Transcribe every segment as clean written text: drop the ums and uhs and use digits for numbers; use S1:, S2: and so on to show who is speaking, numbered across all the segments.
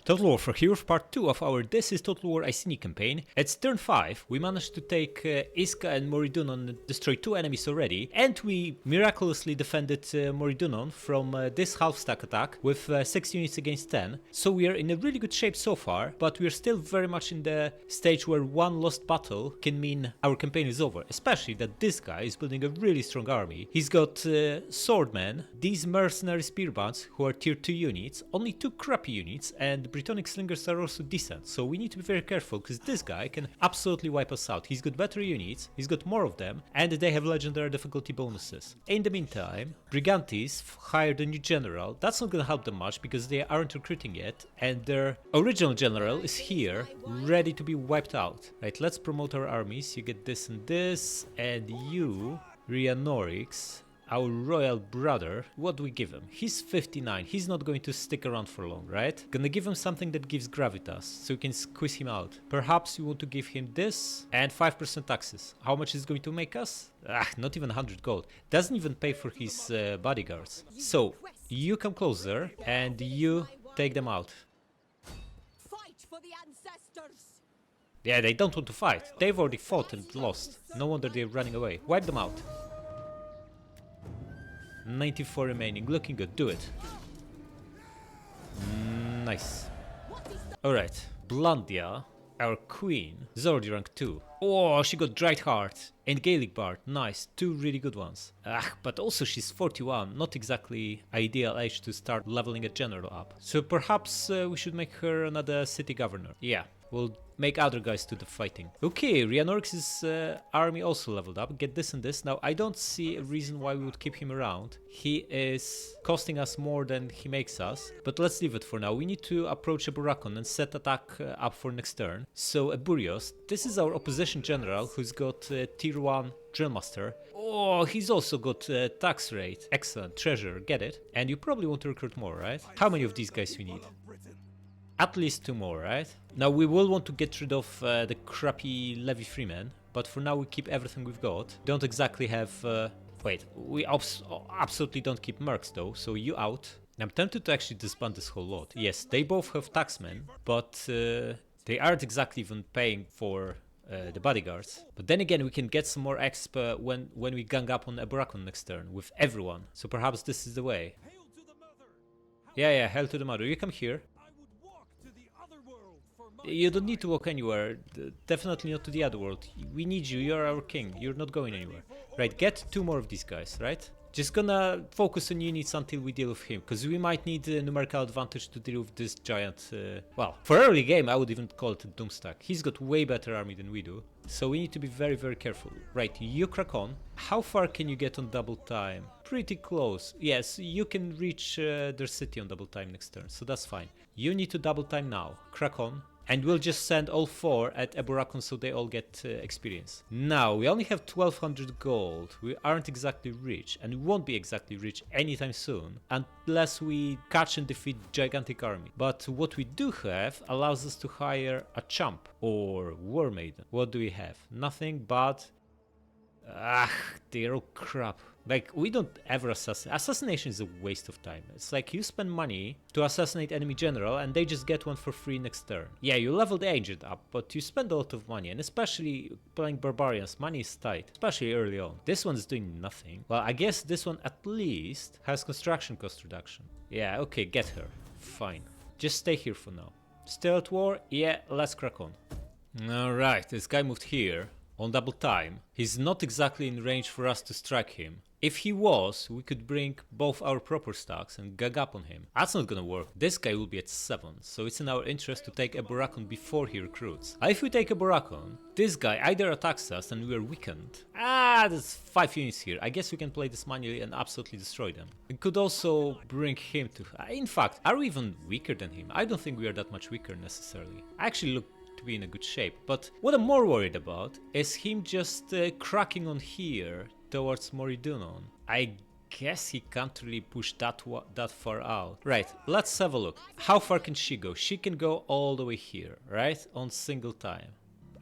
S1: Total War for Heroes Part 2 of our This is Total War Iceni campaign. It's turn 5, we managed to take Iska and Moridunon and destroy 2 enemies already, and we miraculously defended Moridunon from this half stack attack with 6 units against 10. So we are in a really good shape so far, but we are still very much in the stage where one lost battle can mean our campaign is over, especially that this guy is building a really strong army. He's got swordmen, these mercenary spearbands who are tier 2 units, only 2 crappy units, and Britannic slingers are also decent, so we need to be very careful because this guy can absolutely wipe us out. He's got better units, he's got more of them, and they have legendary difficulty bonuses. In the meantime, Brigantes hired a new general. That's not gonna help them much because they aren't recruiting yet, and their original general is here, ready to be wiped out. Right, let's promote our armies. You get this and this, and you, Rianorix, our royal brother, what do we give him? He's 59, he's not going to stick around for long, right? Gonna give him something that gives gravitas, so we can squeeze him out. Perhaps we want to give him this, and 5% taxes. How much is it going to make us? Not even 100 gold. Doesn't even pay for his bodyguards. So, you come closer, and you take them out.
S2: Fight for the ancestors!
S1: Yeah, they don't want to fight. They've already fought and lost. No wonder they're running away. Wipe them out. 94 remaining, looking good, do it. Nice. Alright, Blandia, our queen, is already rank 2. Oh, she got Dried Heart and Gaelic Bard, nice, 2 really good ones. But also she's 41, not exactly ideal age to start leveling a general up. So perhaps we should make her another city governor. Yeah, we'll make other guys do the fighting. Okay, Rianorix's army also leveled up. Get this and this. Now, I don't see a reason why we would keep him around. He is costing us more than he makes us. But let's leave it for now. We need to approach Eborakon and set attack up for next turn. So, Eburios, this is our opposition general who's got tier 1 drillmaster. Oh, he's also got tax rate. Excellent. Treasure, get it. And you probably want to recruit more, right? How many of these guys we need? At least 2 more, right? Now we will want to get rid of the crappy levy freemen, but for now we keep everything we've got. Don't exactly have... wait, we absolutely don't keep mercs though, so you out. I'm tempted to actually disband this whole lot. Yes, they both have taxmen, but they aren't exactly even paying for the bodyguards. But then again, we can get some more exp when we gang up on Eborakon next turn with everyone. So perhaps this is the way. Yeah, hail to the mother. You come here. You don't need to walk anywhere, definitely not to the other world. We need you, you're our king, you're not going anywhere. Right, get 2 more of these guys, right? Just gonna focus on units until we deal with him, because we might need a numerical advantage to deal with this giant, well, for early game I would even call it a Doomstack. He's got way better army than we do, so we need to be very, very careful. Right, you crack on. How far can you get on double time? Pretty close. Yes, you can reach their city on double time next turn, so that's fine. You need to double time now. Crack on. And we'll just send all 4 at Eborakon so they all get experience. Now, we only have 1200 gold. We aren't exactly rich, and we won't be exactly rich anytime soon, unless we catch and defeat gigantic army. But what we do have allows us to hire a champ or war maiden. What do we have? Nothing but... they're all crap. Like, we don't ever assassinate. Assassination is a waste of time. It's like you spend money to assassinate enemy general and they just get one for free next turn. Yeah, you level the agent up, but you spend a lot of money, and especially playing barbarians, money is tight, especially early on. This one's doing nothing. Well, I guess this one at least has construction cost reduction. Yeah, okay, get her. Fine. Just stay here for now. Still at war? Yeah, let's crack on. Alright, this guy moved here. On double time. He's not exactly in range for us to strike him. If he was, we could bring both our proper stacks and gag up on him. That's not gonna work. This guy will be at 7, so it's in our interest to take Eborakon before he recruits. If we take Eborakon, this guy either attacks us and we are weakened. There's 5 units here. I guess we can play this manually and absolutely destroy them. We could also bring him to... in fact, are we even weaker than him? I don't think we are that much weaker necessarily. I actually look to be in a good shape, but what I'm more worried about is him just cracking on here towards Moridunon. I guess he can't really push that far out. Right, let's have a look. How far can she go? She can go all the way here, right? On single time.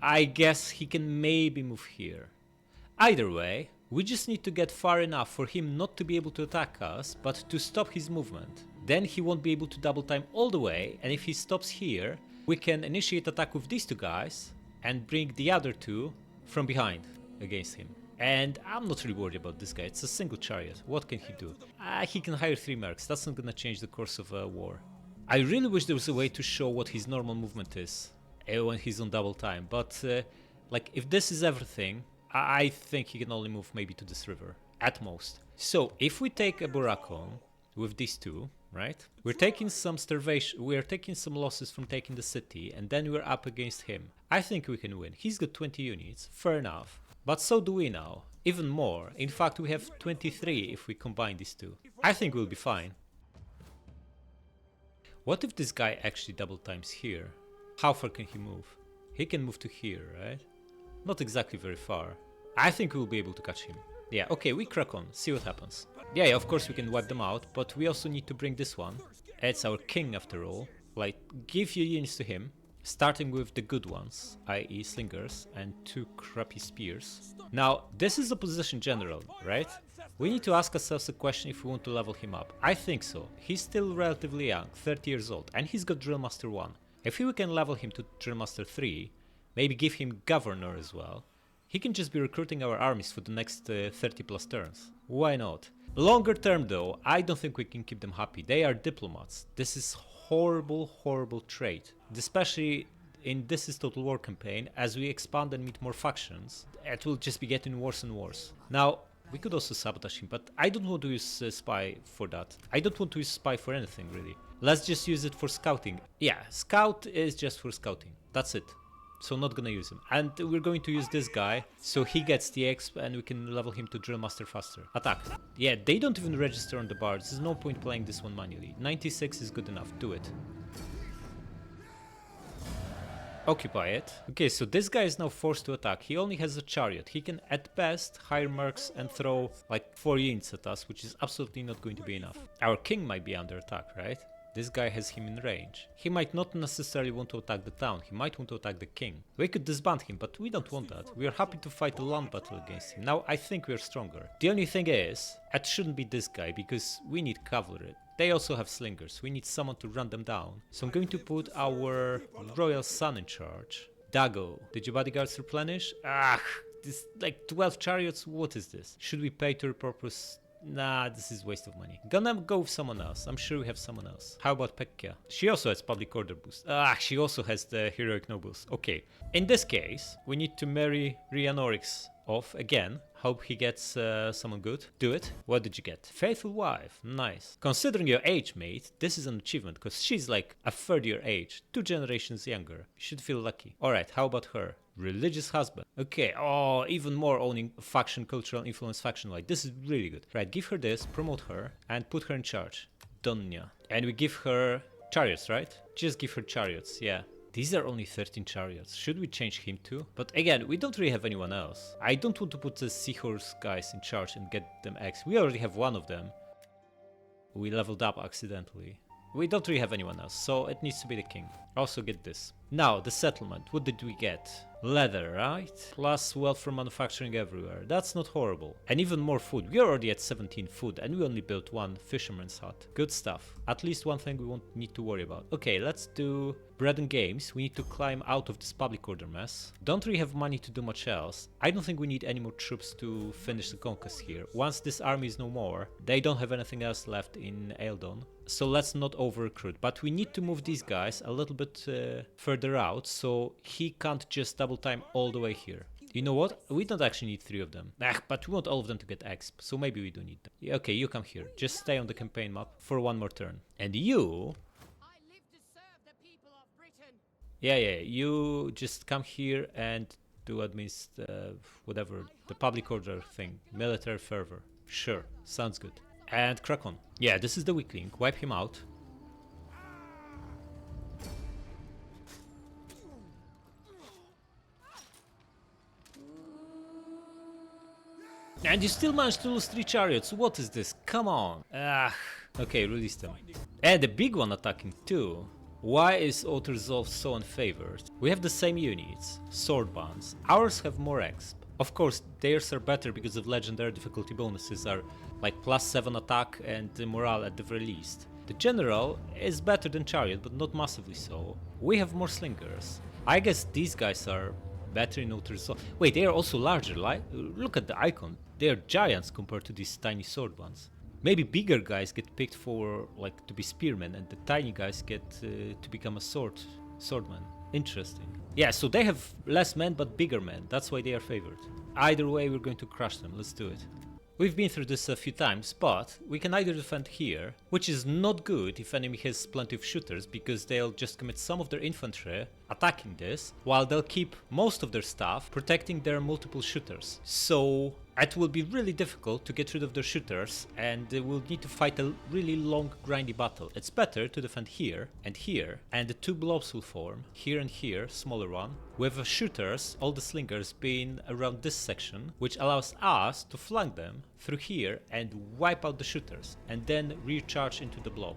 S1: I guess he can maybe move here. Either way, we just need to get far enough for him not to be able to attack us, but to stop his movement. then he won't be able to double time all the way, and if he stops here, we can initiate attack with these two guys and bring the other two from behind against him. And I'm not really worried about this guy, it's a single chariot, what can he do? He can hire 3 mercs, that's not gonna change the course of a war. I really wish there was a way to show what his normal movement is when he's on double time, but like if this is everything, I think he can only move maybe to this river, at most. So if we take Eborakon with these two, right? We're taking some starvation, we're taking some losses from taking the city, and then we're up against him. I think we can win. He's got 20 units, fair enough. But so do we now, even more. In fact, we have 23 if we combine these two. I think we'll be fine. What if this guy actually double times here? How far can he move? He can move to here, right? Not exactly very far. I think we'll be able to catch him. Yeah, okay, we crack on, see what happens. Yeah, of course we can wipe them out, but we also need to bring this one. It's our king after all. Like, give your units to him. Starting with the good ones, i.e. slingers, and 2 crappy spears. Now, this is a position general, right? We need to ask ourselves a question if we want to level him up. I think so. He's still relatively young, 30 years old, and he's got Drillmaster 1. If we can level him to Drillmaster 3, maybe give him Governor as well, he can just be recruiting our armies for the next 30 plus turns. Why not? Longer term though, I don't think we can keep them happy. They are diplomats. This is horrible trait, especially in This is Total War campaign. As we expand and meet more factions, it will just be getting worse and worse. Now, we could also sabotage him, but I don't want to use spy for that. I don't want to use spy for anything really. Let's just use it for scouting. Yeah, scout is just for scouting, that's it. So not gonna use him. And we're going to use this guy, so he gets the exp and we can level him to Drillmaster faster. Attack. Yeah, they don't even register on the bar, there's no point playing this one manually. 96 is good enough, do it. Occupy it. Okay, so this guy is now forced to attack. He only has a chariot. He can at best hire mercs and throw like 4 units at us, which is absolutely not going to be enough. Our king might be under attack, right? This guy has him in range. He might not necessarily want to attack the town, he might want to attack the king. We could disband him, but we don't want that. We are happy to fight a land battle against him. Now I think we are stronger. The only thing is, it shouldn't be this guy, because we need cavalry. They also have slingers, we need someone to run them down. So I'm going to put our royal son in charge. Dago, did your bodyguards replenish? This like 12 chariots, what is this? Should we pay to repurpose? Nah, this is waste of money. Gonna go with someone else. I'm sure we have someone else. How about Pekka? She also has public order boost. She also has the heroic nobles. Okay. In this case, we need to marry Rhiannorix off again. Hope he gets someone good. Do it. What did you get? Faithful wife. Nice. Considering your age, mate, this is an achievement because she's like a third year age, 2 generations younger. You should feel lucky. Alright, how about her? Religious husband. Okay, oh, even more owning faction, cultural influence faction. Like, this is really good. Right, give her this, promote her, and put her in charge. Donya. And we give her chariots, right? Just give her chariots, yeah. These are only 13 chariots. Should we change him too? But again, we don't really have anyone else. I don't want to put the seahorse guys in charge and get them X. We already have one of them. We leveled up accidentally. We don't really have anyone else, so it needs to be the king. Also get this. Now, the settlement. What did we get? Leather, right? Plus wealth from manufacturing everywhere. That's not horrible. And even more food. We are already at 17 food and we only built 1 fisherman's hut. Good stuff. At least one thing we won't need to worry about. Okay, let's do bread and games. We need to climb out of this public order mess. Don't really have money to do much else. I don't think we need any more troops to finish the conquest here. Once this army is no more, they don't have anything else left in Eildon. So let's not over-recruit. But we need to move these guys a little bit further out, so he can't just double time all the way here. You know what? We don't actually need 3 of them. But we want all of them to get exp, so maybe we do need them. Yeah, okay, you come here. Just stay on the campaign map for 1 more turn. And you...
S2: I live to serve the people of Britain.
S1: Yeah, you just come here and do whatever, the public order thing. Military fervor. Sure, sounds good. And crack on. Yeah, this is the weak link. Wipe him out. And you still managed to lose 3 chariots. What is this? Come on. Okay, release them. And the big one attacking too. Why is auto-resolve so unfavored? We have the same units, sword bands. Ours have more exp. Of course, theirs are better because of legendary difficulty bonuses are like +7 attack and morale at the very least. The general is better than chariot, but not massively so. We have more slingers. I guess these guys are better in outer zone. Wait, they are also larger, look at the icon. They are giants compared to these tiny sword ones. Maybe bigger guys get picked for, like, to be spearmen, and the tiny guys get to become a swordman. Interesting. Yeah, so they have less men but bigger men. That's why they are favored. Either way, we're going to crush them. Let's do it. We've been through this a few times, but we can either defend here, which is not good if enemy has plenty of shooters, because they'll just commit some of their infantry attacking this, while they'll keep most of their stuff protecting their multiple shooters. So it will be really difficult to get rid of their shooters, and we'll need to fight a really long grindy battle. It's better to defend here, and the two blobs will form, here and here, smaller one, with the shooters, all the slingers, being around this section, which allows us to flank them through here and wipe out the shooters, and then recharge into the blob.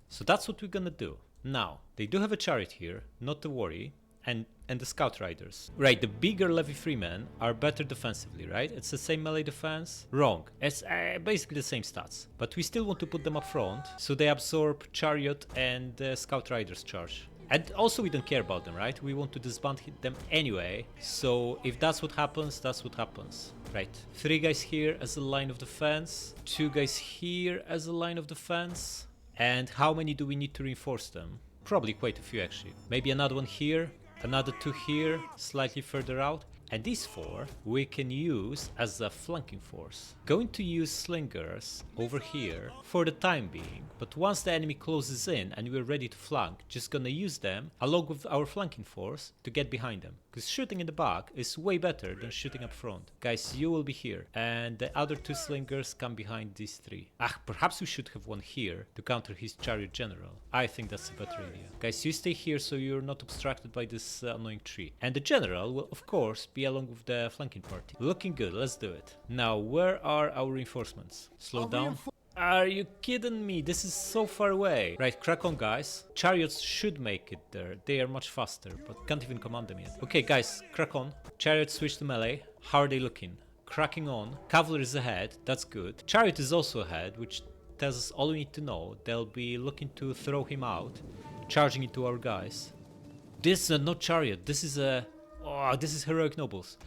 S1: So that's what we're gonna do. Now, they do have a chariot here, not to worry, and the scout riders. Right, the bigger levy freemen are better defensively, right? It's the same melee defense? Wrong. It's basically the same stats. But we still want to put them up front, so they absorb chariot and scout riders charge. And also we don't care about them, right? We want to disband them anyway, so if that's what happens, that's what happens. Right, 3 guys here as a line of defense, 2 guys here as a line of defense. And how many do we need to reinforce them? Probably quite a few actually. Maybe another one here, another 2 here, slightly further out. And these 4 we can use as a flanking force. Going to use slingers over here for the time being, but once the enemy closes in and we're ready to flank, just gonna use them along with our flanking force to get behind them. Because shooting in the back is way better than shooting up front. Guys, you will be here, and the other 2 slingers come behind these 3. Perhaps we should have one here to counter his chariot general. I think that's a better idea. Guys, you stay here so you're not obstructed by this annoying tree. And the general will of course be along with the flanking party. Looking good, let's do it. Now, where are our reinforcements? Slow down. Are you kidding me? This is so far away. Right, crack on, guys. Chariots should make it there. They are much faster, but can't even command them yet. Okay, guys, crack on. Chariots switch to melee. How are they looking? Cracking on. Cavalry is ahead. That's good. Chariot is also ahead, which tells us all we need to know. They'll be looking to throw him out, charging into our guys. This is not chariot. This is a... Oh, this is heroic nobles.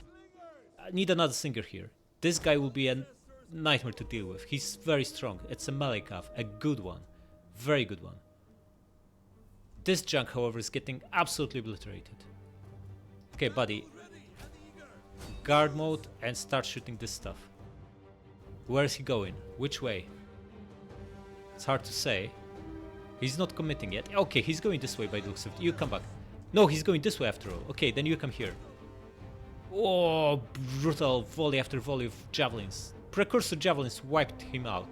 S1: I need another slinger here. This guy will be a nightmare to deal with. He's very strong. It's a melee cav, a good one, very good one. This junk, however, is getting absolutely obliterated. Okay, buddy, guard mode and start shooting this stuff. Where is he going? Which way? It's hard to say. He's not committing yet. Okay, he's going this way by the looks of it. You come back. No, he's going this way after all. Okay, then you come here. Oh, brutal volley after volley of javelins. Precursor javelins wiped him out.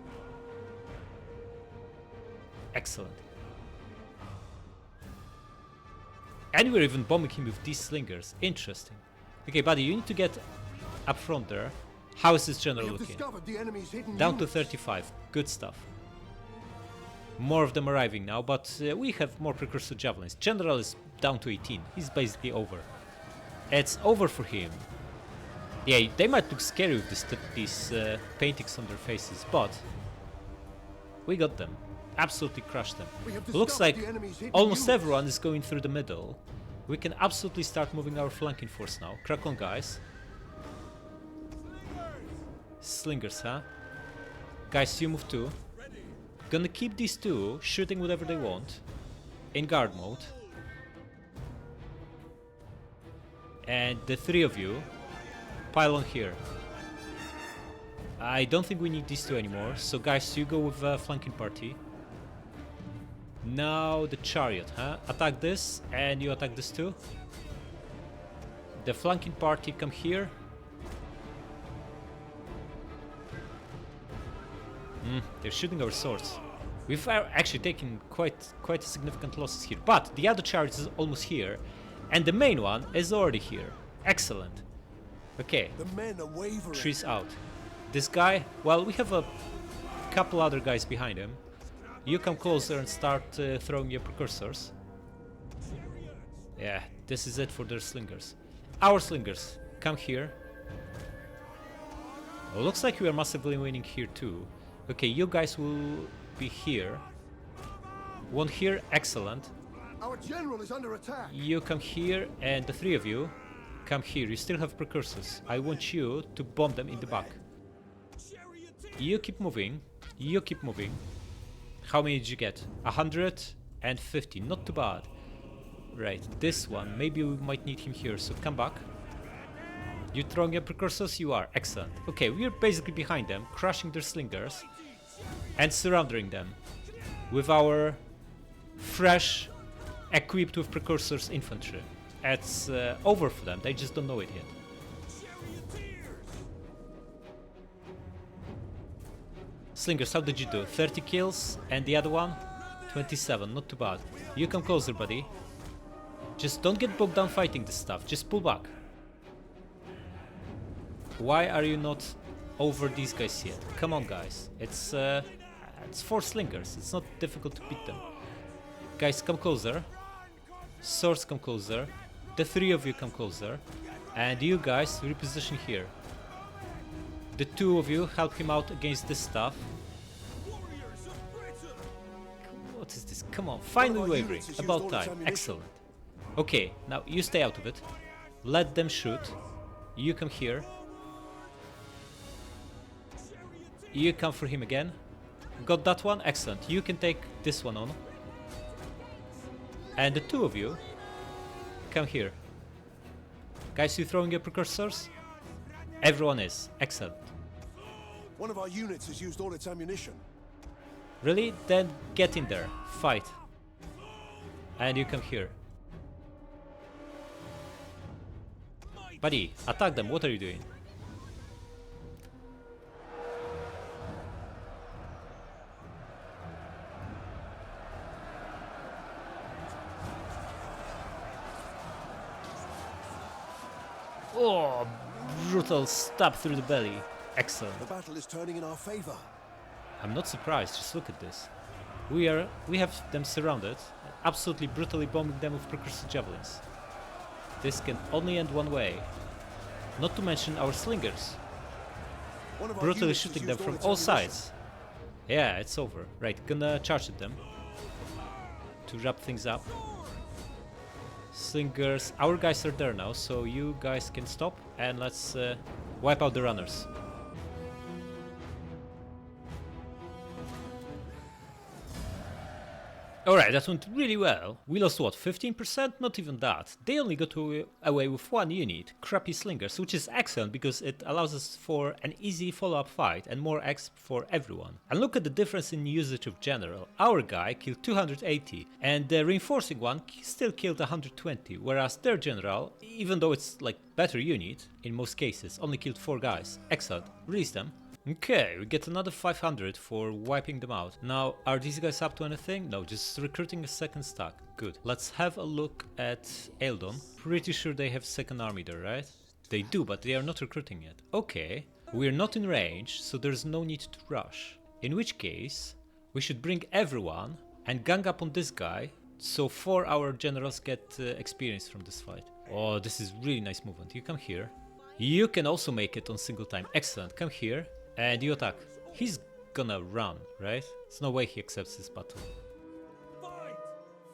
S1: Excellent. And we're even bombing him with these slingers. Interesting. Okay, buddy, you need to get up front there. How is this general looking? Down to 35. Good stuff. More of them arriving now, but we have more precursor javelins. General is down to 18. He's basically over. It's over for him. Yeah, they might look scary with these paintings on their faces, but we got them. Absolutely crushed them. Looks like almost everyone is going through the middle. We can absolutely start moving our flanking force now. Crack on, guys. Slingers, huh? Guys, you move too. Gonna keep these 2 shooting whatever they want in guard mode. And the 3 of you pile on here. I don't think we need these 2 anymore, so guys, you go with flanking party. Now the chariot, huh? Attack this, and you attack this too. The flanking party come here. They're shooting our swords. We've actually taken quite significant losses here, but the other chariot is almost here, and the main one is already here. Excellent. Okay, trees out. This guy, well, we have a couple other guys behind him. You come closer and start throwing your precursors. Yeah, this is it for their slingers. Our slingers, come here. Well, looks like we are massively winning here too. Okay, you guys will be here. One here, excellent.
S3: Our general is under attack.
S1: You come here, and the three of you come here. You still have precursors. I want you to bomb them in the back. You keep moving. You keep moving. How many did you get? 150. Not too bad. Right, this one. Maybe we might need him here, so come back. You throwing your precursors? You are. Excellent. Okay, we're basically behind them, crushing their slingers and surrounding them with our fresh, equipped with precursors infantry. It's over for them, they just don't know it yet. Slingers, how did you do? 30 kills, and the other one? 27, not too bad. You come closer, buddy. Just don't get bogged down fighting this stuff, just pull back. Why are you not over these guys yet? Come on, guys. It's 4 slingers, it's not difficult to beat them. Guys, come closer. Swords, come closer. The 3 of you come closer. And you guys reposition here. The 2 of you help him out against this stuff. What is this? Come on, finally wavering. About time. Excellent. Okay, now you stay out of it. Let them shoot. You come here. You come for him again. Got that one? Excellent. You can take this one on. And the 2 of you come here. Guys, you throwing your precursors? Everyone is. Excellent.
S3: One of our units has used all its ammunition.
S1: Really? Then get in there. Fight. And you come here. Buddy, attack them. What are you doing? Oh, brutal stab through the belly. Excellent.
S3: The battle is turning in our favor.
S1: I'm not surprised, just look at this. We have them surrounded, absolutely brutally bombing them with precursor javelins. This can only end one way. Not to mention our slingers. Brutally shooting them from all sides. Yeah, it's over. Right, gonna charge at them. To wrap things up. Slingers, our guys are there now, so you guys can stop and let's wipe out the runners. Alright, that went really well. We lost what, 15%? Not even that. They only got away with 1 unit, crappy slingers, which is excellent because it allows us for an easy follow-up fight and more exp for everyone. And look at the difference in usage of general. Our guy killed 280 and the reinforcing one still killed 120, whereas their general, even though it's like better unit, in most cases, only killed 4 guys. Excellent. Release them. Okay, we get another 500 for wiping them out. Now, are these guys up to anything? No, just recruiting a second stack. Good. Let's have a look at Eildon. Pretty sure they have second army there, right? They do, but they are not recruiting yet. Okay, we're not in range, so there's no need to rush. In which case, we should bring everyone and gang up on this guy, so 4 our generals get experience from this fight. Oh, this is really nice movement. You come here. You can also make it on single time. Excellent. Come here. And you attack. He's gonna run, right? There's no way he accepts this battle.
S4: Fight!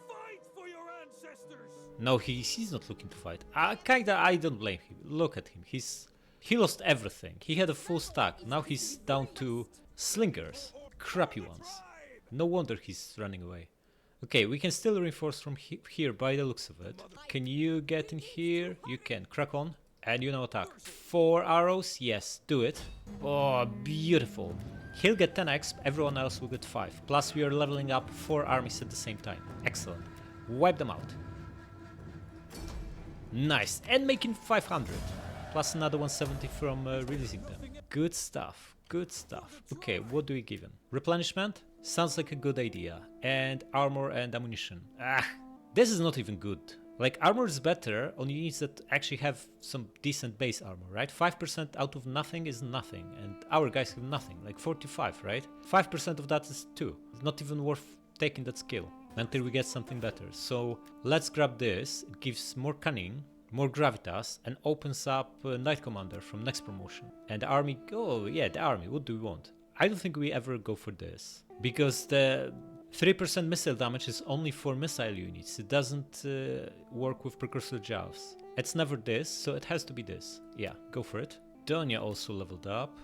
S4: Fight for your ancestors!
S1: No, he's not looking to fight. I don't blame him. Look at him. He lost everything. He had a full stack. Now he's down to slingers. Crappy ones. No wonder he's running away. Okay, we can still reinforce from here by the looks of it. Can you get in here? You can. Crack on. And you know attack. 4 arrows? Yes, do it. Oh, beautiful. He'll get 10 exp, everyone else will get 5. Plus we are leveling up 4 armies at the same time. Excellent. Wipe them out. Nice. And making 500. Plus another 170 from releasing them. Good stuff. Good stuff. Okay, what do we give him? Replenishment? Sounds like a good idea. And armor and ammunition. This is not even good. Like, armor is better on units that actually have some decent base armor, right? 5% out of nothing is nothing, and our guys have nothing, like 45, right? 5% of that is 2. It's not even worth taking that skill until we get something better. So let's grab this. It gives more cunning, more gravitas, and opens up Knight Commander from next promotion. And the army, oh yeah, the army, what do we want? I don't think we ever go for this, because the 3% missile damage is only for missile units. It doesn't work with precursor jaws. It's never this, so it has to be this. Yeah, go for it. Donia also leveled up.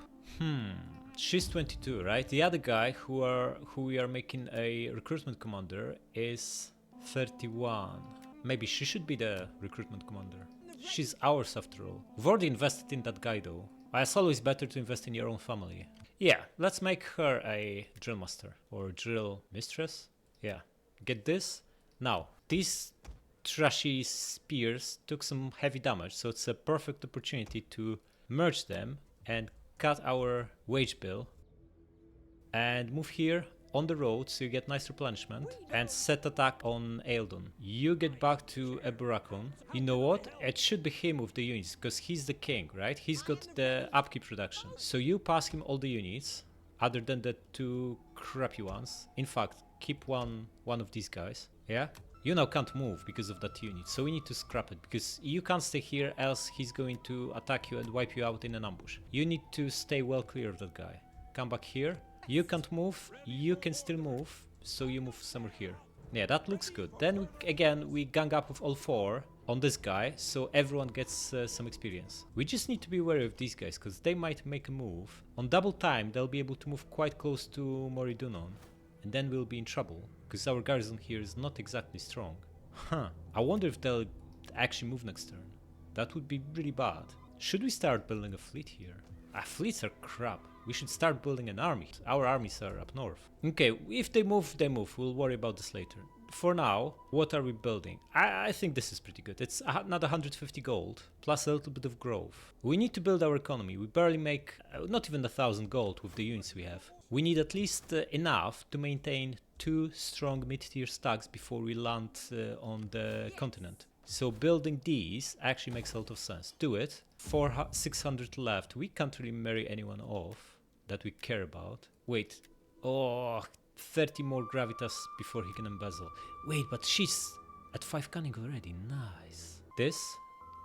S1: She's 22, right? The other guy who we are making a recruitment commander is 31. Maybe she should be the recruitment commander. She's ours after all. We've already invested in that guy though. It's always better to invest in your own family. Yeah, let's make her a drill master or drill mistress. Yeah, get this. Now, these trashy spears took some heavy damage, so it's a perfect opportunity to merge them and cut our wage bill and move here on the road so you get nice replenishment and set attack on Eildon. You get back to Eborakon. You know what? It should be him with the units because he's the king, right? He's got the upkeep reduction. So you pass him all the units other than the two crappy ones. In fact, keep one of these guys. Yeah? You now can't move because of that unit, so we need to scrap it because you can't stay here else he's going to attack you and wipe you out in an ambush. You need to stay well clear of that guy. Come back here. You can't move, you can still move, so you move somewhere here. Yeah, that looks good. Then again, we gang up with all four on this guy, so everyone gets some experience. We just need to be wary of these guys, because they might make a move. On double time, they'll be able to move quite close to Mare, and then we'll be in trouble, because our garrison here is not exactly strong. I wonder if they'll actually move next turn. That would be really bad. Should we start building a fleet here? Fleets are crap. We should start building an army. Our armies are up north. Okay, if they move, they move. We'll worry about this later. For now, what are we building? I think this is pretty good. It's another 150 gold, plus a little bit of growth. We need to build our economy. We barely make not even 1,000 gold with the units we have. We need at least enough to maintain 2 strong mid-tier stacks before we land on the continent. So building these actually makes a lot of sense. Do it. 600 left. We can't really marry anyone off that we care about. Wait. Oh, 30 more gravitas before he can embezzle. Wait, but she's at 5 cunning already. Nice. This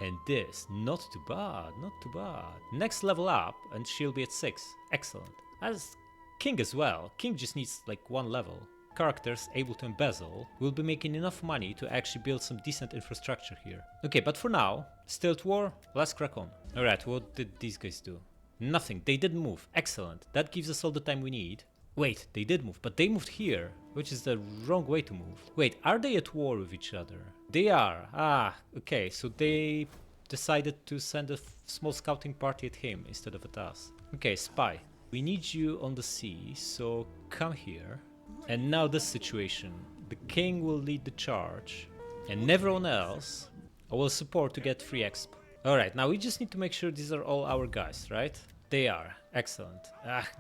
S1: and this. Not too bad. Not too bad. Next level up and she'll be at 6. Excellent. As king as well. King just needs like 1 level. Characters able to embezzle will be making enough money to actually build some decent infrastructure here. Okay, but for now, still at war, let's crack on. Alright, what did these guys do? Nothing, they didn't move. Excellent, that gives us all the time we need. Wait, they did move, but they moved here, which is the wrong way to move. Wait, are they at war with each other? They are. Okay, so they decided to send a small scouting party at him instead of at us. Okay, spy. We need you on the sea, so come here. And now this situation. The king will lead the charge, and everyone else I will support to get free exp. Alright, now we just need to make sure these are all our guys, right? They are. Excellent.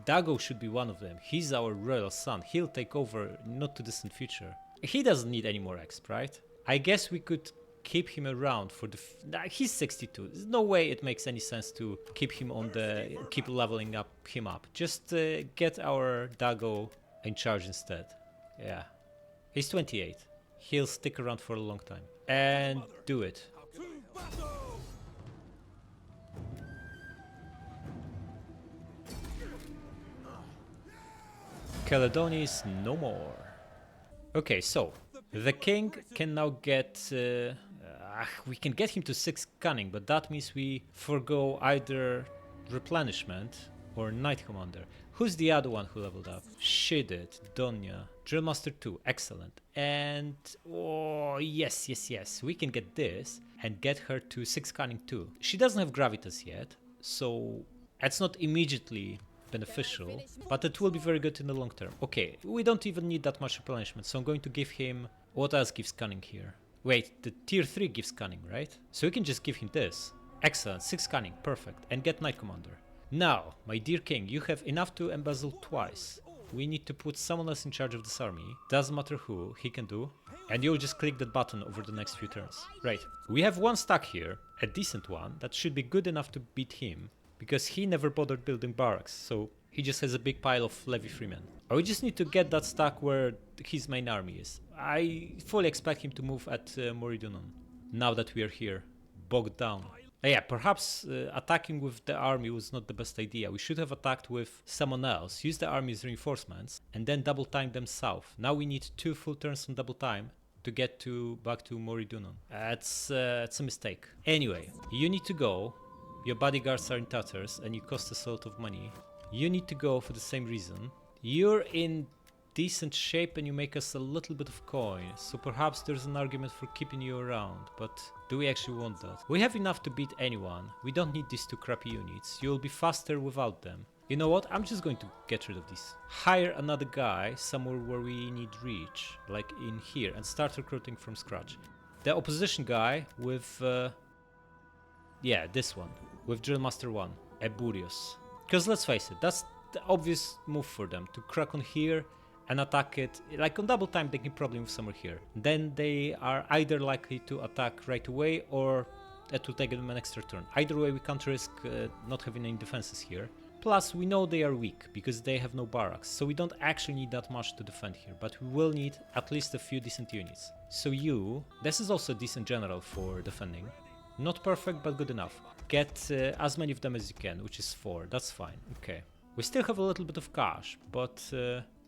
S1: Dago should be one of them. He's our royal son. He'll take over not too distant future. He doesn't need any more exp, right? I guess we could keep him around for the... he's 62. There's no way it makes any sense to keep him on the... keep leveling him up. Just get our Dago in charge instead. Yeah. He's 28. He'll stick around for a long time. And do it. Caledonia is no more. Okay, so the king can now get... we can get him to 6 cunning, but that means we forgo either replenishment or knight commander. Who's the other one who leveled up? She did. Donia. Drillmaster 2. Excellent. And... oh, yes. We can get this and get her to 6 cunning too. She doesn't have gravitas yet, so it's not immediately beneficial, but it will be very good in the long term. Okay, we don't even need that much replenishment, so I'm going to give him... what else gives cunning here? Wait, the tier 3 gives cunning, right? So we can just give him this. Excellent. 6 cunning. Perfect. And get knight commander. Now, my dear king, you have enough to embezzle twice. We need to put someone else in charge of this army. Doesn't matter who, he can do. And you'll just click that button over the next few turns. Right, we have 1 stack here, a decent one, that should be good enough to beat him. Because he never bothered building barracks, so he just has a big pile of levy freemen. We just need to get that stack where his main army is. I fully expect him to move at Mare, now that we are here, bogged down. Yeah, perhaps attacking with the army was not the best idea. We should have attacked with someone else, use the army's reinforcements, and then double time them south. Now we need 2 full turns on double time to get back to Moridunon. It's a mistake. Anyway, you need to go. Your bodyguards are in tatters and you cost us a lot of money. You need to go for the same reason. You're in decent shape and you make us a little bit of coin, so perhaps there's an argument for keeping you around, but do we actually want that? We have enough to beat anyone. We don't need these 2 crappy units. You'll be faster without them. You know what? I'm just going to get rid of these. Hire another guy somewhere where we need reach, like in here, and start recruiting from scratch. The opposition guy with yeah, this one, with Drillmaster 1, Eburios. Because let's face it, that's the obvious move for them, to crack on here and attack it. Like on double time they can probably move somewhere here. Then they are either likely to attack right away or it will take them an extra turn. Either way we can't risk not having any defenses here. Plus we know they are weak because they have no barracks, so we don't actually need that much to defend here, but we will need at least a few decent units. So this is also a decent general for defending. Not perfect, but good enough. Get as many of them as you can, which is 4, that's fine, okay. We still have a little bit of cash, but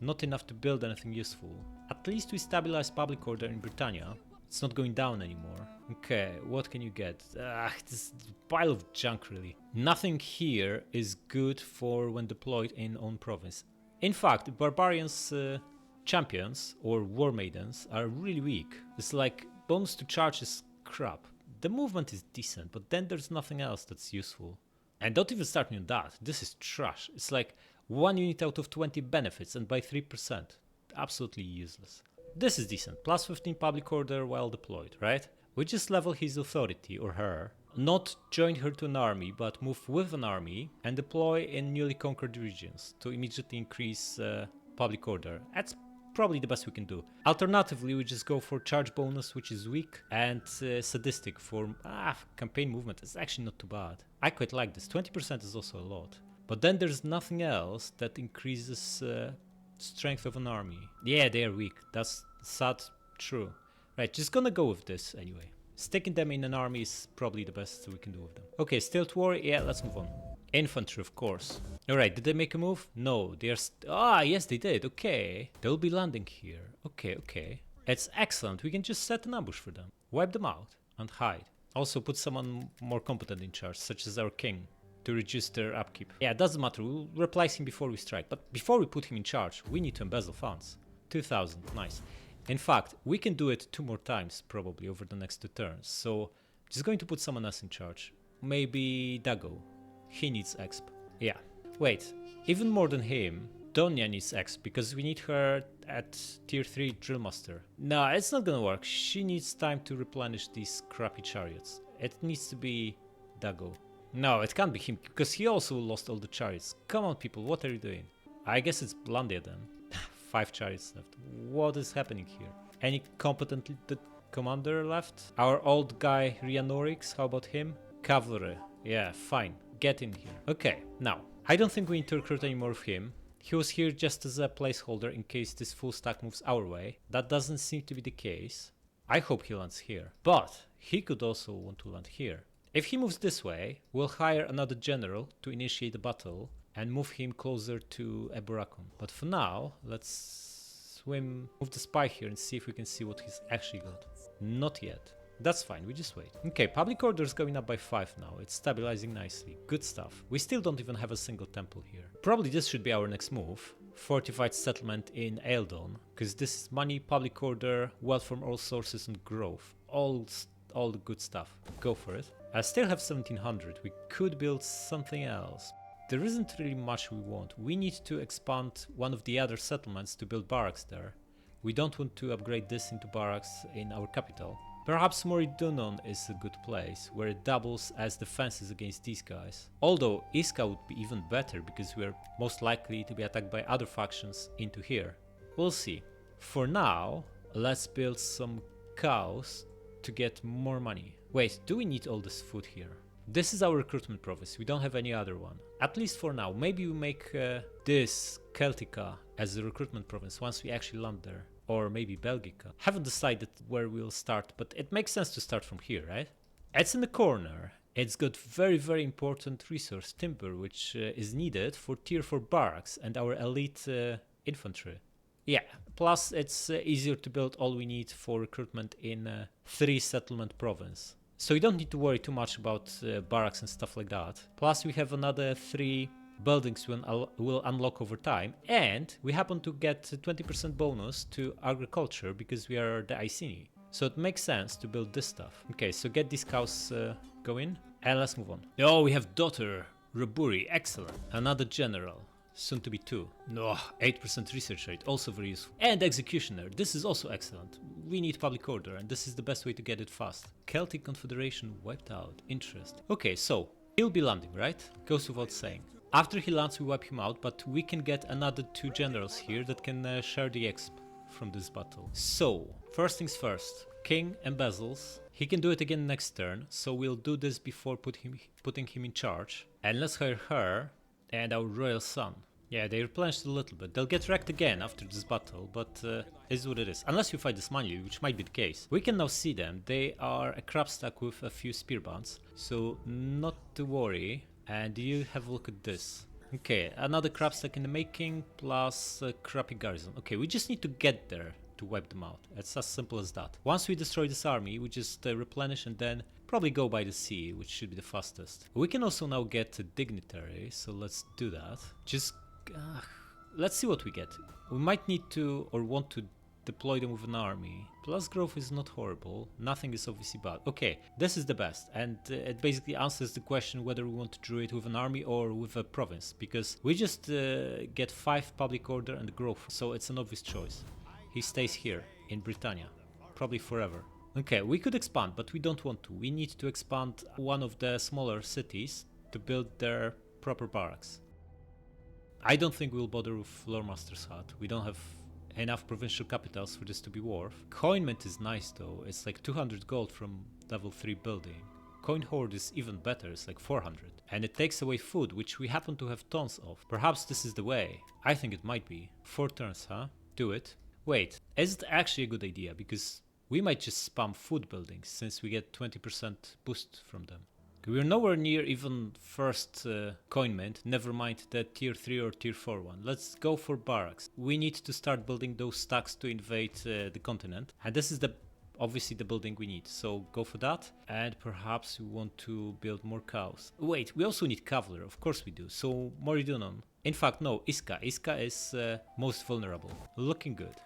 S1: not enough to build anything useful. At least we stabilize public order in Britannia. It's not going down anymore. Okay, what can you get? This pile of junk really. Nothing here is good for when deployed in own province. In fact, barbarians champions or war maidens are really weak. It's like bonus to charge is crap. The movement is decent, but then there's nothing else that's useful. And don't even start me on that. This is trash. It's like 1 unit out of 20 benefits and by 3%. Absolutely useless. This is decent. Plus 15 public order while deployed, right? We just level his authority or her. Not join her to an army, but move with an army and deploy in newly conquered regions to immediately increase public order. That's probably the best we can do. Alternatively, we just go for charge bonus, which is weak, and sadistic for campaign movement. It's actually not too bad. I quite like this. 20% is also a lot. But then there's nothing else that increases strength of an army. Yeah, they are weak. That's sad, true. Right, just gonna go with this anyway. Sticking them in an army is probably the best we can do with them. Okay, Stilt War, yeah, let's move on. Infantry, of course. Alright, did they make a move? No, they are yes they did, okay. They'll be landing here. Okay. It's excellent, we can just set an ambush for them. Wipe them out and hide. Also put someone more competent in charge, such as our king, to reduce their upkeep. Yeah, it doesn't matter, we'll replace him before we strike. But before we put him in charge, we need to embezzle funds. 2,000, nice. In fact, we can do it 2 more times probably over the next 2 turns. So, just going to put someone else in charge. Maybe Dago. He needs exp. Yeah. Wait, even more than him, Donia needs exp because we need her at tier 3 drillmaster. Nah, it's not gonna work. She needs time to replenish these crappy chariots. It needs to be Dago. No, it can't be him because he also lost all the chariots. Come on people, what are you doing? I guess it's Blandia then. 5 chariots left. What is happening here? Any competent commander left? Our old guy Rianorix, how about him? Cavalry. Yeah, fine. Get in here. Okay, now, I don't think we need to recruit any more of him. He was here just as a placeholder in case this full stack moves our way. That doesn't seem to be the case. I hope he lands here. But he could also want to land here. If he moves this way, we'll hire another general to initiate a battle and move him closer to Eborakon. But for now, let's move the spy here and see if we can see what he's actually got. Not yet. That's fine, we just wait. Okay, public order is going up by 5 now. It's stabilizing nicely. Good stuff. We still don't even have a single temple here. Probably this should be our next move. Fortified settlement in Eildon. Because this is money, public order, wealth from all sources and growth. All the good stuff. Go for it. I still have 1700. We could build something else. There isn't really much we want. We need to expand one of the other settlements to build barracks there. We don't want to upgrade this into barracks in our capital. Perhaps Moridunon is a good place, where it doubles as defenses against these guys. Although Iska would be even better because we are most likely to be attacked by other factions into here. We'll see. For now, let's build some cows to get more money. Wait, do we need all this food here? This is our recruitment province, we don't have any other one. At least for now. Maybe we make this Celtica as a recruitment province once we actually land there. Or maybe Belgica. Haven't decided where we'll start, but it makes sense to start from here, right? It's in the corner, It's got very important resource, timber, which is needed for tier 4 barracks and our elite infantry. Yeah, plus it's easier to build all we need for recruitment in 3 settlement province. So you don't need to worry too much about barracks and stuff like that. Plus we have another 3 buildings will unlock over time, and we happen to get 20% bonus to agriculture because we are the Iceni. So it makes sense to build this stuff. Okay, so get these cows going, and let's move on. Oh, we have daughter Roburi, excellent. Another general, soon to be 2. No, 8% research rate, also very useful. And executioner, this is also excellent. We need public order, and this is the best way to get it fast. Celtic Confederation wiped out, interest. Okay, so he'll be landing, right? Goes without saying. After he lands, we wipe him out, but we can get another 2 generals here that can share the exp from this battle. So, first things first, king embezzles. He can do it again next turn, so we'll do this before putting him in charge. And let's hire her and our royal son. Yeah, they replenished a little bit. They'll get wrecked again after this battle, but is what it is. Unless you fight this manually, which might be the case. We can now see them. They are a crab stack with a few spear bands, so not to worry. And you have a look at this. Okay, another crab stack in the making, plus a crappy garrison. Okay, we just need to get there to wipe them out. It's as simple as that. Once we destroy this army, we just replenish and then probably go by the sea, which should be the fastest. We can also now get a dignitary, so let's do that. Just let's see what we get. We might need to or want to deploy them with an army. Plus growth is not horrible, nothing is obviously bad. Okay, this is the best, and it basically answers the question whether we want to do it with an army or with a province, because we just get 5 public order and growth, so it's an obvious choice. He stays here in Britannia, probably forever. Okay, we could expand, but we don't want to. We need to expand one of the smaller cities to build their proper barracks. I don't think we'll bother with Loremaster's Hut. We don't have enough provincial capitals for this to be worth. Coinment is nice though, it's like 200 gold from level 3 building. Coin hoard is even better, it's like 400. And it takes away food, which we happen to have tons of. Perhaps this is the way. I think it might be. 4 turns, huh? Do it. Wait, is it actually a good idea? Because we might just spam food buildings since we get 20% boost from them. We're nowhere near even first coinment, never mind the tier 3 or tier 4 one. Let's go for barracks. We need to start building those stacks to invade the continent. And this is obviously the building we need. So go for that. And perhaps we want to build more cows. Wait, we also need cavalry. Of course we do. So Moridunon. In fact, no, Iska. Iska is most vulnerable. Looking good.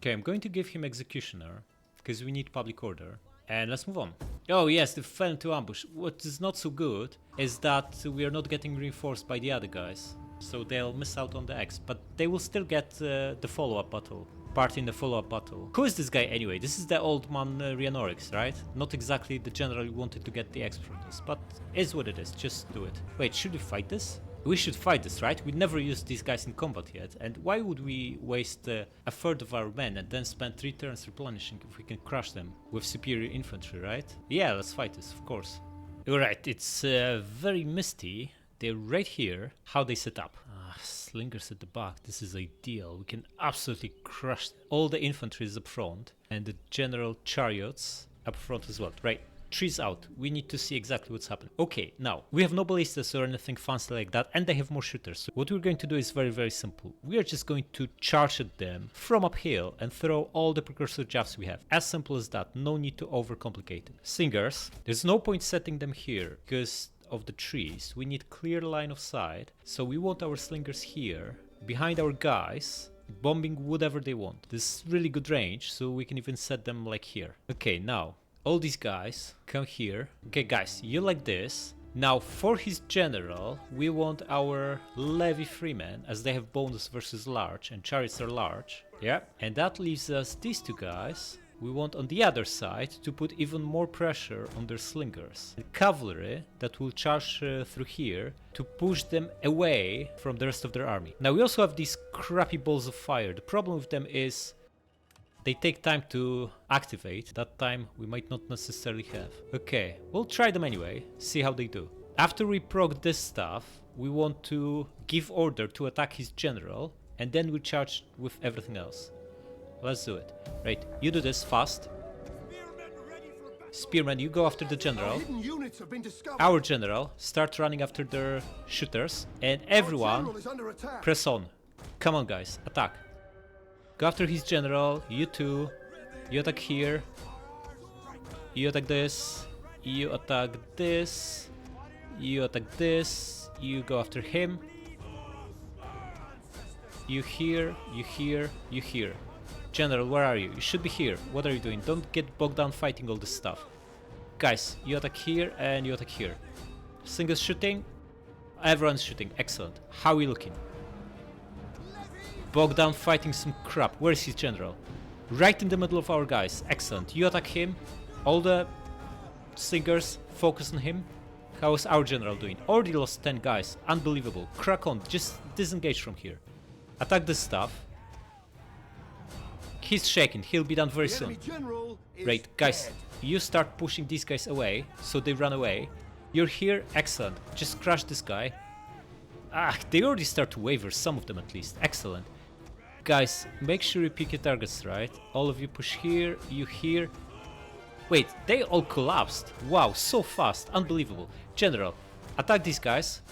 S1: Okay, I'm going to give him executioner because we need public order. And let's move on. Oh yes, they fell into ambush. What is not so good is that we are not getting reinforced by the other guys. So they'll miss out on the X, but they will still get the follow-up battle. Part in the follow-up battle. Who is this guy anyway? This is the old man Rianorix, right? Not exactly the general you wanted to get the X from this, but is what it is. Just do it. Wait, should we fight this? We should fight this, right? We never used these guys in combat yet, and why would we waste a third of our men and then spend 3 turns replenishing if we can crush them with superior infantry, right? Yeah, let's fight this, of course. Alright, it's very misty. They're right here. How they set up. Slingers at the back, this is ideal. We can absolutely crush all the infantry up front and the general chariots up front as well, right? Trees out. We need to see exactly what's happening. Okay, now, we have no ballistas or anything fancy like that, and they have more shooters. So what we're going to do is very simple. We are just going to charge at them from uphill and throw all the precursor jabs we have. As simple as that, no need to overcomplicate it. Slingers, there's no point setting them here, because of the trees. We need clear line of sight, so we want our slingers here, behind our guys, bombing whatever they want. This is really good range, so we can even set them like here. Okay, now, all these guys come here. Okay guys, you like this. Now for his general, we want our levy freemen, as they have bonus versus large and chariots are large. Yeah, and that leaves us these 2 guys. We want on the other side to put even more pressure on their slingers. The cavalry that will charge through here to push them away from the rest of their army. Now we also have these crappy balls of fire. The problem with them is they take time to activate. That time we might not necessarily have. Okay, we'll try them anyway, see how they do. After we proc this stuff, we want to give order to attack his general, and then we charge with everything else. Let's do it. Right, you do this fast.
S4: Spearmen ready for battle.
S1: Spearman, you go after the general.
S3: Hidden units have been discovered.
S1: Our general, start running after their shooters. And everyone,
S3: General is under attack.
S1: press on. Come on, guys, attack. Go after his general, you too. You attack here. You attack this. You attack this. You attack this. You go after him. You here, you here, you here. General, where are you? You should be here. What are you doing? Don't get bogged down fighting all this stuff. Guys, you attack here and you attack here. Single shooting. Everyone's shooting. Excellent. How are we looking? Bogged down fighting some crap. Where is his general? Right in the middle of our guys. Excellent. You attack him. All the singers focus on him. How is our general doing? Already lost 10 guys. Unbelievable. Crack on. Just disengage from here. Attack this stuff. He's shaking. He'll be done very
S3: The
S1: soon.
S3: enemy general is
S1: Great. Guys,
S3: dead.
S1: you start pushing these guys away so they run away. You're here. Excellent. Just crush this guy. Ah, they already start to waver. Some of them at least. Excellent. Guys, make sure you pick your targets right. All of you push here. You here. Wait, they all collapsed. Wow, so fast. Unbelievable. General, attack these guys.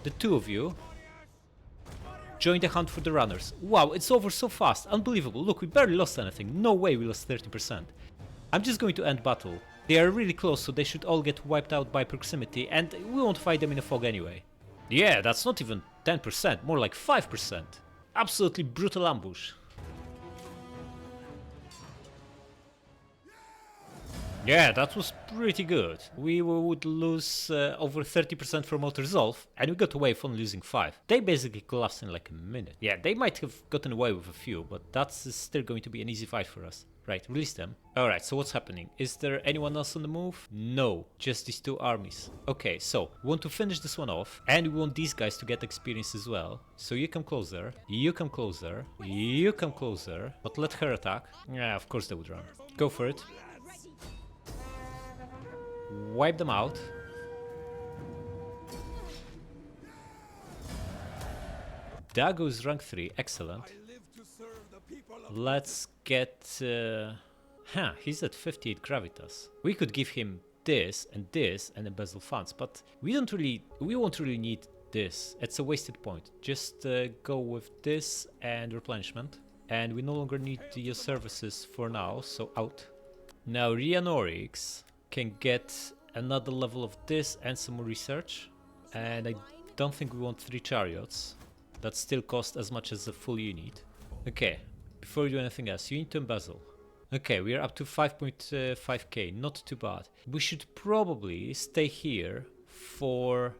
S1: The two of you. Join the hunt for the runners. Wow, it's over so fast. Unbelievable. Look, we barely lost anything. No way we lost 30%. I'm just going to end battle. They are really close, so they should all get wiped out by proximity, and we won't fight them in a fog anyway. Yeah, that's not even 10%, more like 5%. Absolutely brutal ambush. Yeah, that was pretty good. We would lose over 30% from auto resolve, and we got away from losing 5. They basically collapsed in like a minute. Yeah, they might have gotten away with a few, but that's still going to be an easy fight for us. Right, release them. Alright, so what's happening? Is there anyone else on the move? No, just these two armies. Okay, so we want to finish this one off, and we want these guys to get experience as well. So you come closer, you come closer, you come closer, but let her attack. Yeah, of course they would run. Go for it. Wipe them out. Dago is rank 3, excellent. Let's get... he's at 58 gravitas. We could give him this and embezzle funds, but we won't really need this. It's a wasted point. Just go with this and replenishment. And we no longer need your services for now, so out. Now Rianorix can get another level of this and some more research. And I don't think we want 3 chariots. That still cost as much as a full unit. Okay, before you do anything else, you need to embezzle. Okay, we are up to 5.5k, not too bad. We should probably stay here for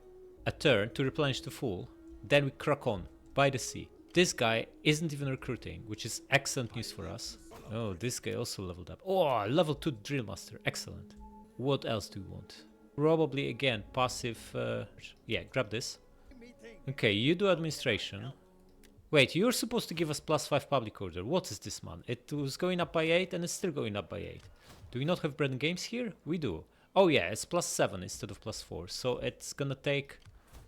S1: a turn to replenish to full. Then we crack on, by the sea. This guy isn't even recruiting, which is excellent news for us. Oh, this guy also leveled up. Oh, level 2 drill master, excellent. What else do we want? Probably again, passive, yeah, grab this. Okay, you do administration. Wait, you're supposed to give us +5 public order. What is this, man? It was going up by 8 and it's still going up by 8. Do we not have bread and games here? We do. Oh yeah, it's +7 instead of +4. So it's gonna take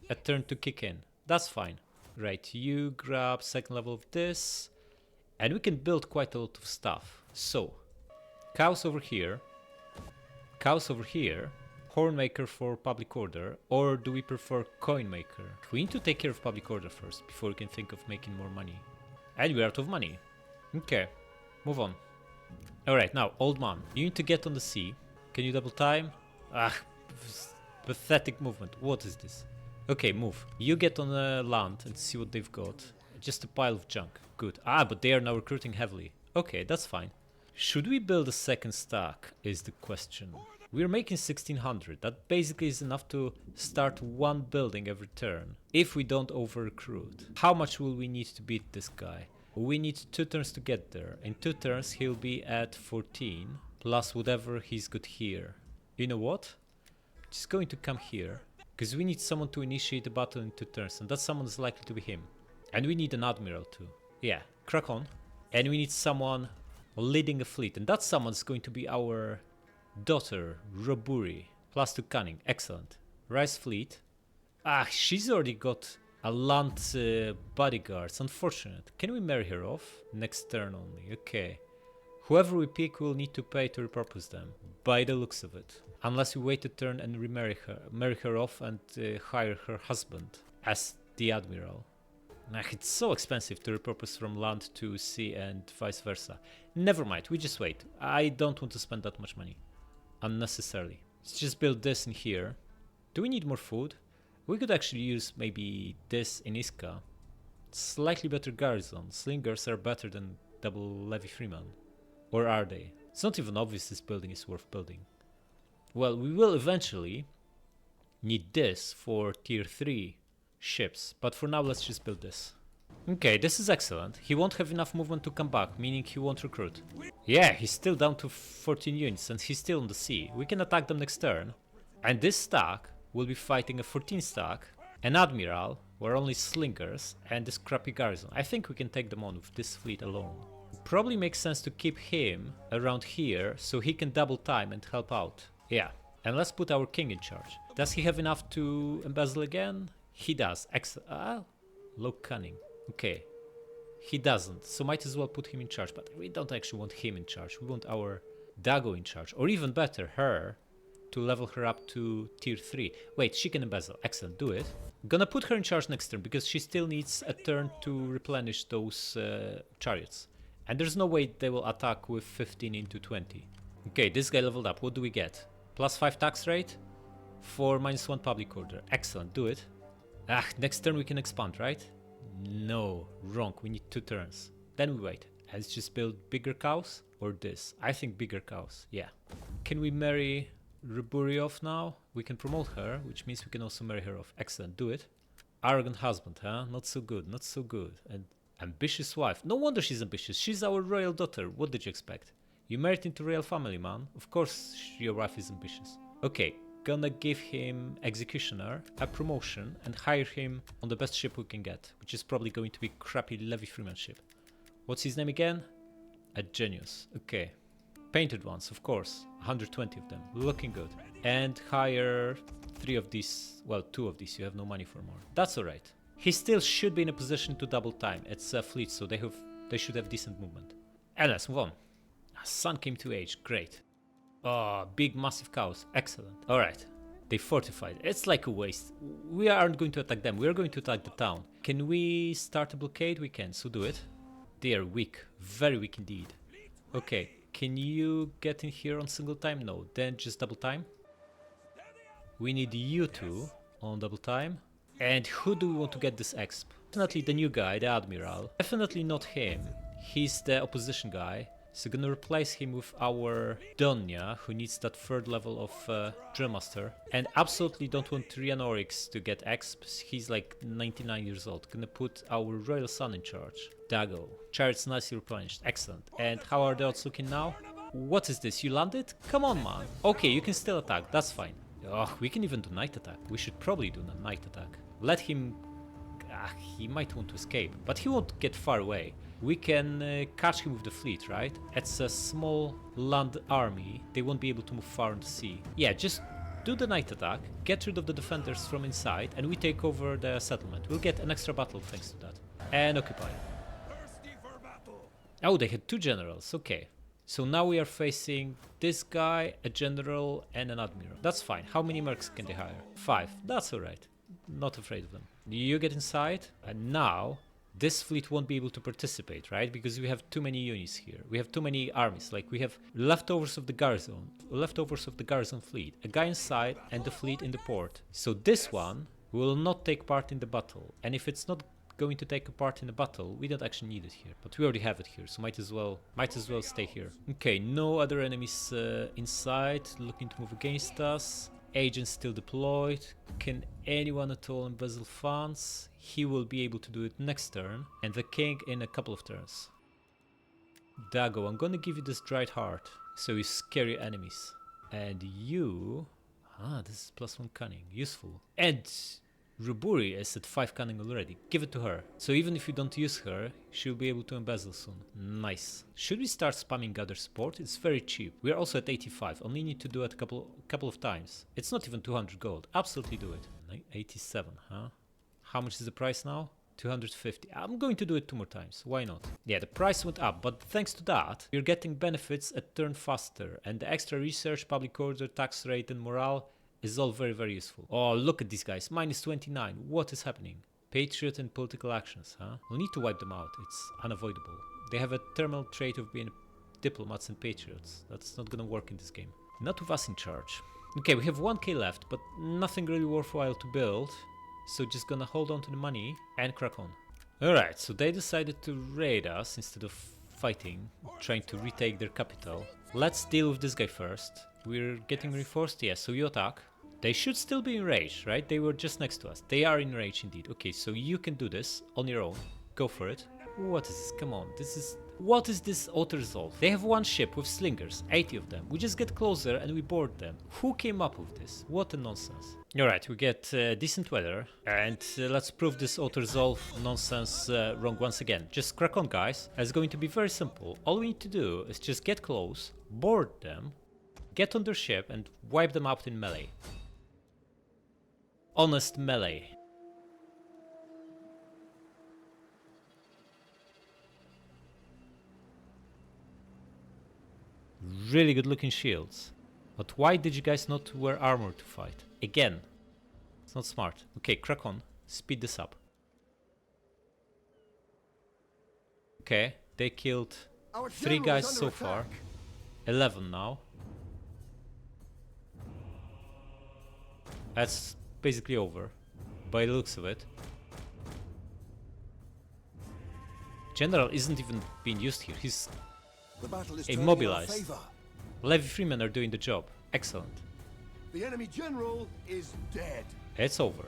S1: a turn to kick in. That's fine. Right, you grab second level of this. And we can build quite a lot of stuff. So, cows over here. Cows over here. Horn maker for public order, or do we prefer coin maker? We need to take care of public order first before we can think of making more money. And we're out of money. Okay, move on. Alright, now, old man, you need to get on the sea. Can you double time? Ah, pathetic movement. What is this? Okay, move. You get on the land and see what they've got. Just a pile of junk. Good. Ah, but they are now recruiting heavily. Okay, that's fine. Should we build a second stack, is the question. We're making 1600, that basically is enough to start one building every turn, if we don't over-recruit. How much will we need to beat this guy? We need 2 turns to get there. In 2 turns he'll be at 14, plus whatever he's got here. You know what? Just going to come here, because we need someone to initiate the battle in 2 turns, and that someone is likely to be him. And we need an admiral too. Yeah, crack on. And we need someone leading a fleet, and that someone's going to be our daughter, Roburi. +2 cunning, excellent. Rise fleet. Ah, she's already got a land bodyguards, unfortunate. Can we marry her off? Next turn only, okay. Whoever we pick will need to pay to repurpose them, by the looks of it. Unless we wait a turn and marry her off and hire her husband as the admiral. It's so expensive to repurpose from land to sea and vice versa. Never mind, we just wait. I don't want to spend that much money. Unnecessarily. Let's just build this in here. Do we need more food? We could actually use maybe this in Iska. Slightly better garrison. Slingers are better than double levy freemen. Or are they? It's not even obvious this building is worth building. Well, we will eventually need this for tier 3 ships, but for now let's just build this. Okay, this is excellent. He won't have enough movement to come back, meaning he won't recruit. Yeah, he's still down to 14 units and he's still on the sea. We can attack them next turn. And this stack will be fighting a 14 stack, an admiral, where only slingers, and this crappy garrison. I think we can take them on with this fleet alone. Probably makes sense to keep him around here so he can double time and help out. Yeah, and let's put our king in charge. Does he have enough to embezzle again? He does. Low cunning. Okay. He doesn't, so might as well put him in charge. But we don't actually want him in charge. We want our Dago in charge. Or even better, her, to level her up to tier 3. Wait, she can embezzle. Excellent, do it. Gonna put her in charge next turn, because she still needs a turn to replenish those chariots. And there's no way they will attack with 15 into 20. Okay, this guy leveled up. What do we get? +5 tax rate for -1 public order. Excellent, do it. Next turn we can expand, right? No, wrong. We need 2 turns. Then we wait. Let's just build bigger cows or this. I think bigger cows, yeah. Can we marry Reburi off now? We can promote her, which means we can also marry her off. Excellent, do it. Arrogant husband, huh? Not so good, not so good. And ambitious wife. No wonder she's ambitious. She's our royal daughter. What did you expect? You married into royal family, man. Of course your wife is ambitious. Okay, gonna give him executioner, a promotion, and hire him on the best ship we can get, which is probably going to be crappy levy freeman ship. What's his name again? A genius. Okay. Painted ones, of course. 120 of them. Looking good. And hire 3 of these. Well, 2 of these. You have no money for more. That's alright. He still should be in a position to double time. It's a fleet, so they should have decent movement. And let's move on. Son came to age. Great. Oh, big massive cows. Excellent. Alright. They fortified. It's like a waste. We aren't going to attack them. We are going to attack the town. Can we start a blockade? We can, so do it. They are weak. Very weak indeed. Okay. Can you get in here on single time? No. Then just double time. We need you two on double time. And who do we want to get this exp? Definitely the new guy, the admiral. Definitely not him. He's the opposition guy. So gonna replace him with our Donia, who needs that 3rd level of Drill Master. And absolutely don't want Rianorix to get exp. He's like 99 years old. Gonna put our royal son in charge. Dago. Chariots nicely replenished. Excellent. And how are the odds looking now? What is this? You landed? Come on, man. Okay, you can still attack. That's fine. Oh, we can even do night attack. We should probably do a night attack. Let him... he might want to escape, but he won't get far away. We can catch him with the fleet, right? It's a small land army. They won't be able to move far on the sea. Yeah, just do the night attack, get rid of the defenders from inside, and we take over the settlement. We'll get an extra battle thanks to that. And occupy. Oh, they had 2 generals. Okay. So now we are facing this guy, a general, and an admiral. That's fine. How many mercs can they hire? 5. That's alright. Not afraid of them. You get inside, and now this fleet won't be able to participate, right? Because we have too many units here. We have too many armies. Like, we have leftovers of the garrison fleet, a guy inside, and the fleet in the port. So this one will not take part in the battle. And if it's not going to take a part in the battle, we don't actually need it here. But we already have it here, so might as well stay here. Okay, no other enemies inside looking to move against us. Agents still deployed. Can anyone at all embezzle funds? He will be able to do it next turn, and the king in a couple of turns. Dago, I'm gonna give you this dried heart, so you scare your enemies. And you... this is +1 cunning, useful. And Ruburi is at 5 cunning already. Give it to her. So even if you don't use her, she'll be able to embezzle soon. Nice. Should we start spamming gather support? It's very cheap. We're also at 85. Only need to do it a couple of times. It's not even 200 gold. Absolutely do it. 87, huh? How much is the price now? 250. I'm going to do it 2 more times. Why not? Yeah, the price went up, but thanks to that, you're getting benefits a turn faster. And the extra research, public order, tax rate, and morale is all very, very useful. Oh, look at these guys. Minus 29. What is happening? Patriot and political actions, huh? We'll need to wipe them out. It's unavoidable. They have a terminal trait of being diplomats and patriots. That's not gonna work in this game. Not with us in charge. Okay, we have 1k left, but nothing really worthwhile to build. So just gonna hold on to the money and crack on. Alright, so they decided to raid us instead of fighting, trying to retake their capital. Let's deal with this guy first. We're getting reinforced, yes, so you attack. They should still be enraged, right? They were just next to us. They are enraged indeed. Okay, so you can do this on your own. Go for it. What is this? Come on, this is... What is this auto-resolve? They have one ship with slingers, 80 of them. We just get closer and we board them. Who came up with this? What a nonsense. Alright, we get decent weather. And let's prove this auto-resolve nonsense wrong once again. Just crack on, guys. It's going to be very simple. All we need to do is just get close, board them, get on their ship and wipe them out in melee. Honest melee. Really good looking shields. But why did you guys not wear armor to fight? Again. It's not smart. Okay, crack on. Speed this up. Okay, they killed 3 guys so far. 11 now. That's basically over, by the looks of it. General isn't even being used here. He's immobilized. Levy Freemen are doing the job. Excellent.
S3: The enemy general is dead.
S1: It's over.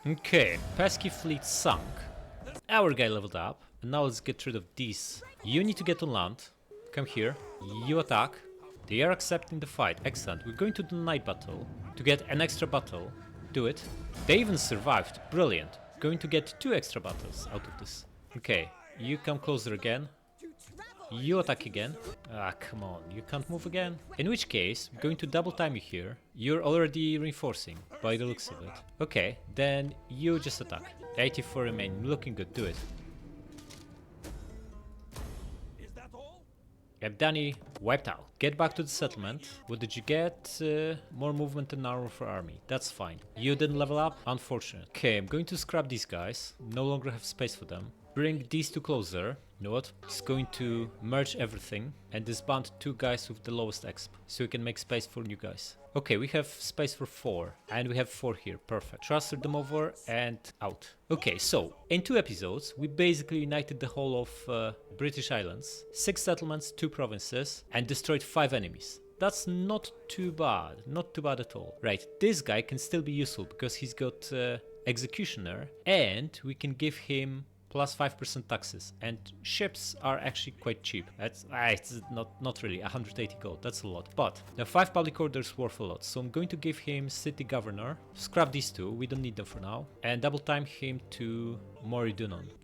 S1: Okay, pesky fleet sunk. Our guy leveled up. And now let's get rid of these. You need to get on land. Come here. You attack. They are accepting the fight. Excellent. We're going to the night battle to get an extra battle. Do it. They even survived. Brilliant. Going to get 2 extra battles out of this. Okay. You come closer again. You attack again. Ah, come on. You can't move again. In which case, I'm going to double time you here. You're already reinforcing by the looks of it. Okay. Then you just attack. 84 remain. Looking good. Do it. Ebdani wiped out. Get back to the settlement. What did you get? More movement and armor for army. That's fine. You didn't level up? Unfortunate. Okay, I'm going to scrap these guys. No longer have space for them. Bring these 2 closer. You know what? Just going to merge everything and disband 2 guys with the lowest exp. So we can make space for new guys. Okay, we have space for 4. And we have 4 here. Perfect. Transfer them over and out. Okay, so in 2 episodes, we basically united the whole of British Islands. 6 settlements, 2 provinces, and destroyed 5 enemies. That's not too bad. Not too bad at all. Right, this guy can still be useful because he's got Executioner. And we can give him plus 5% taxes, and ships are actually quite cheap. It's not really 180 gold, that's a lot, but the 5 public orders worth a lot, so I'm going to give him city governor, scrap these 2, we don't need them for now, and double time him to Mare.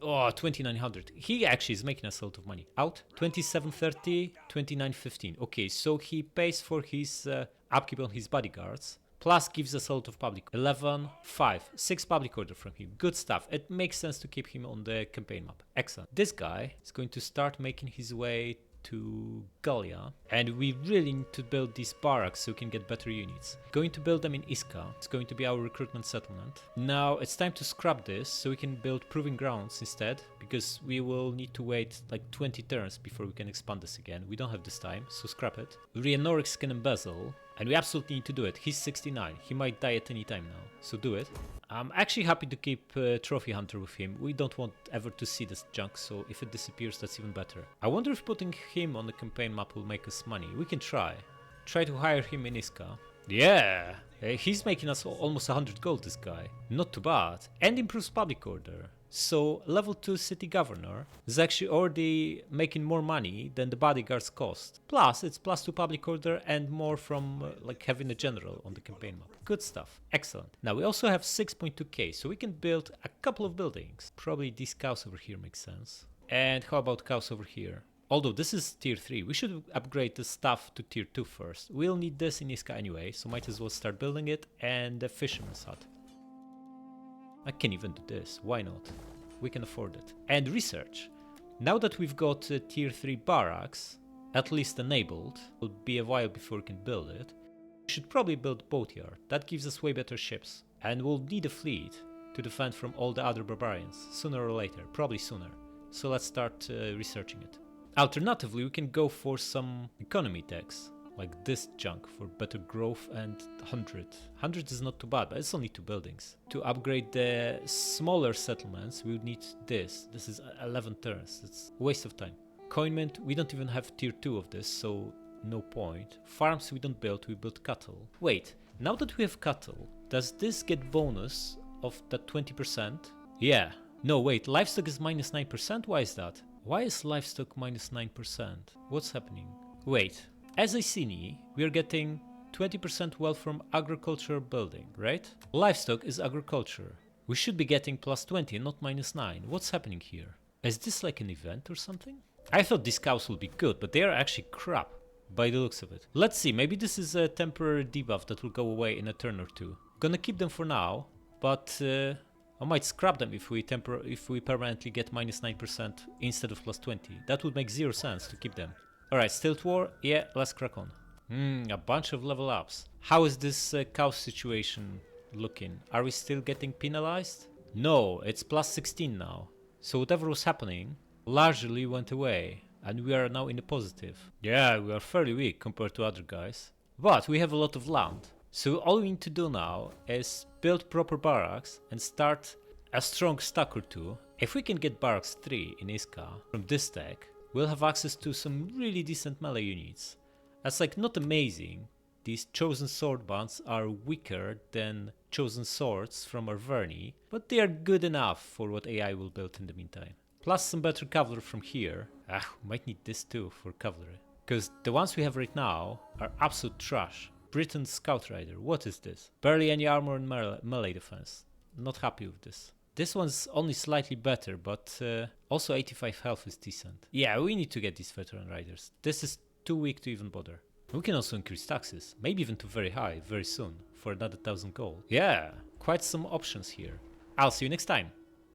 S1: Oh, 2900. He actually is making us a lot of money. Out. 2730, 2915. Okay, so he pays for his upkeep on his bodyguards. Plus gives us a lot of public. 11, 5, 6 public order from him. Good stuff. It makes sense to keep him on the campaign map. Excellent. This guy is going to start making his way to Gallia. And we really need to build these barracks so we can get better units. Going to build them in Iska. It's going to be our recruitment settlement. Now it's time to scrap this so we can build proving grounds instead. Because we will need to wait like 20 turns before we can expand this again. We don't have this time, so scrap it. Rhiannorix can embezzle. And we absolutely need to do it. He's 69. He might die at any time now. So do it. I'm actually happy to keep Trophy Hunter with him. We don't want ever to see this junk, so if it disappears, that's even better. I wonder if putting him on the campaign map will make us money. We can try. Try to hire him in Iska. Yeah! He's making us almost 100 gold, this guy. Not too bad. And improves public order. So level 2 city governor is actually already making more money than the bodyguards cost. Plus it's plus 2 public order and more from like having a general on the campaign map. Good stuff. Excellent. Now we also have 6.2k, so we can build a couple of buildings. Probably these cows over here make sense. And how about cows over here? Although this is tier 3, we should upgrade the stuff to tier 2 first. We'll need this in Iska anyway, so might as well start building it. And the fisherman's hut. I can even do this, why not? We can afford it. And research. Now that we've got tier 3 barracks, at least enabled, will be a while before we can build it. We should probably build a boatyard. That gives us way better ships. And we'll need a fleet to defend from all the other barbarians, sooner or later, probably sooner. So let's start researching it. Alternatively, we can go for some economy tax, like this junk for better growth and 100. 100 is not too bad, but it's only 2 buildings. To upgrade the smaller settlements, we would need this. This is 11 turns. It's a waste of time. Coin mint, we don't even have tier 2 of this, so no point. Farms we don't build, we build cattle. Wait, now that we have cattle, does this get bonus of that 20%? Yeah. No, wait, livestock is minus 9%? Why is that? Why is livestock minus 9%? What's happening? Wait, as Iceni, we are getting 20% wealth from agriculture building, right? Livestock is agriculture. We should be getting plus 20 and not minus 9. What's happening here? Is this like an event or something? I thought these cows would be good, but they are actually crap by the looks of it. Let's see, maybe this is a temporary debuff that will go away in a turn or two. Gonna keep them for now, but I might scrap them if we permanently get minus 9% instead of plus 20. That would make 0 sense to keep them. Alright, Stilt War, yeah, let's crack on. A bunch of level ups. How is this cow situation looking? Are we still getting penalized? No, it's plus 16 now. So whatever was happening largely went away, and we are now in the positive. Yeah, we are fairly weak compared to other guys. But we have a lot of land. So all we need to do now is build proper barracks and start a strong stack or two. If we can get barracks 3 in Iska from this stack, we'll have access to some really decent melee units. That's like not amazing. These chosen sword bands are weaker than chosen swords from Arverni, but they are good enough for what AI will build in the meantime. Plus some better cavalry from here. We might need this too for cavalry. Because the ones we have right now are absolute trash. Britain's Scout Rider, what is this? Barely any armor and melee defense. Not happy with this. This one's only slightly better, but also 85 health is decent. Yeah, we need to get these veteran riders. This is too weak to even bother. We can also increase taxes, maybe even to very high, very soon, for another 1000 gold. Yeah, quite some options here. I'll see you next time.